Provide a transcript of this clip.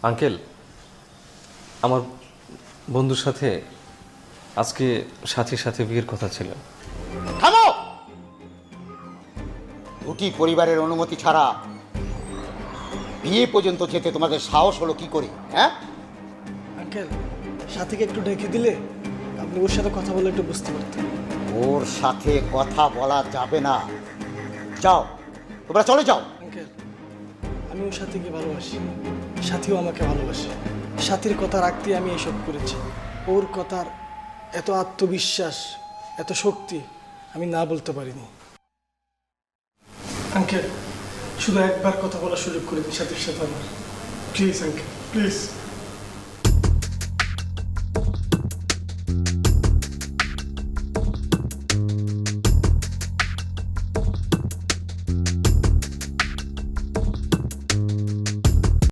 Uncle, আমার বন্ধুর সাথে আজকে সাথীর সাথে বিয়ের কথা ছিল। থামো! দুটি পরিবারের অনুমতি ছাড়া বিয়ে পর্যন্ত যেতে তোমাদের সাহস হলো কি করে? হ্যাঁ আঙ্কেল, সাথীকে একটু ডেকে দিলে আপনি ওর সাথে কথা বলে একটু বুঝতে পারতেন। ওর সাথে কথা বলা যাবে না। যাও, তোমরা চলে যাও। আঙ্কেল, আমি ওর সাথীকে ভালোবাসি, সাথীও আমাকে ভালোবাসে। সাথীর কথা রাখতে আমি এসব করেছি। ওর কথার এত আত্মবিশ্বাস, এত শক্তি আমি না বলতে পারিনি। আঙ্কেল, শুধু একবার কথা বলার সুযোগ করে দিন সাথীর সাথে আমার। Please uncle, please.